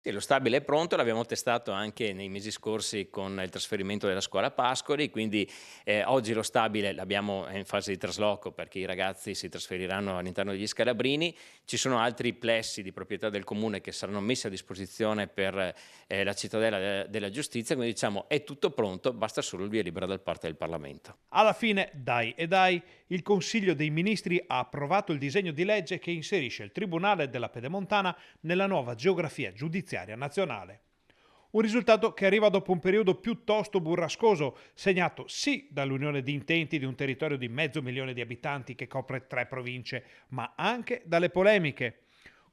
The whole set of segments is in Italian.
Sì, lo stabile è pronto, l'abbiamo testato anche nei mesi scorsi con il trasferimento della scuola Pascoli, quindi oggi lo stabile l'abbiamo in fase di trasloco perché i ragazzi si trasferiranno all'interno degli Scalabrini, ci sono altri plessi di proprietà del comune che saranno messi a disposizione per la cittadella della giustizia, quindi diciamo è tutto pronto, basta solo il via libera da parte del Parlamento. Alla fine, dai e dai, il Consiglio dei Ministri ha approvato il disegno di legge che inserisce il Tribunale della Pedemontana nella nuova geografia giudiziaria nazionale. Un risultato che arriva dopo un periodo piuttosto burrascoso, segnato sì dall'unione di intenti di un territorio di 500.000 di abitanti che copre 3 province, ma anche dalle polemiche.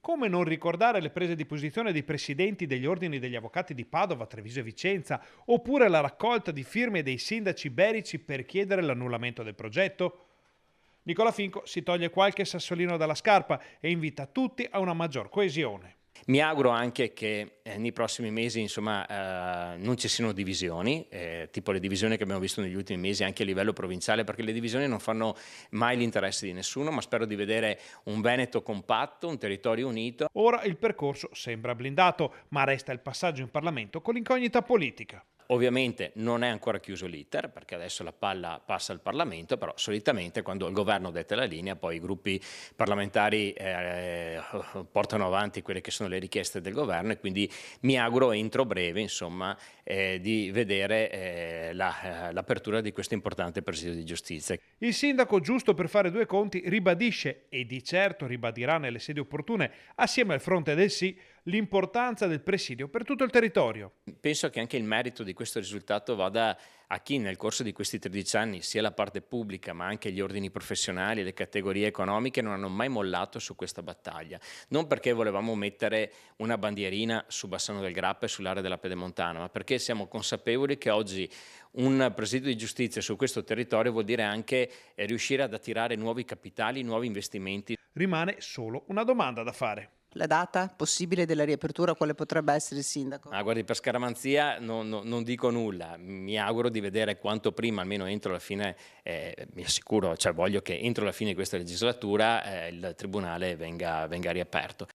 Come non ricordare le prese di posizione dei presidenti degli ordini degli avvocati di Padova, Treviso e Vicenza, oppure la raccolta di firme dei sindaci iberici per chiedere l'annullamento del progetto? Nicola Finco si toglie qualche sassolino dalla scarpa e invita tutti a una maggior coesione. Mi auguro anche che nei prossimi mesi non ci siano divisioni, tipo le divisioni che abbiamo visto negli ultimi mesi anche a livello provinciale, perché le divisioni non fanno mai l'interesse di nessuno, ma spero di vedere un Veneto compatto, un territorio unito. Ora il percorso sembra blindato, ma resta il passaggio in Parlamento con l'incognita politica. Ovviamente non è ancora chiuso l'iter, perché adesso la palla passa al Parlamento, però solitamente quando il governo detta la linea, poi i gruppi parlamentari portano avanti quelle che sono le richieste del governo e quindi mi auguro entro breve, insomma, di vedere l'apertura di questo importante presidio di giustizia. Il sindaco, giusto per fare due conti, ribadisce, e di certo ribadirà nelle sedi opportune, assieme al fronte del sì, l'importanza del presidio per tutto il territorio. Penso che anche il merito di questo risultato vada a chi nel corso di questi 13 anni, sia la parte pubblica ma anche gli ordini professionali e le categorie economiche non hanno mai mollato su questa battaglia. Non perché volevamo mettere una bandierina su Bassano del Grappa e sull'area della Pedemontana, ma perché siamo consapevoli che oggi un presidio di giustizia su questo territorio vuol dire anche riuscire ad attirare nuovi capitali, nuovi investimenti. Rimane solo una domanda da fare. La data possibile della riapertura quale potrebbe essere, il sindaco? Ah, guardi, per scaramanzia non dico nulla, mi auguro di vedere quanto prima, almeno entro la fine, mi assicuro, cioè voglio che entro la fine di questa legislatura il Tribunale venga riaperto.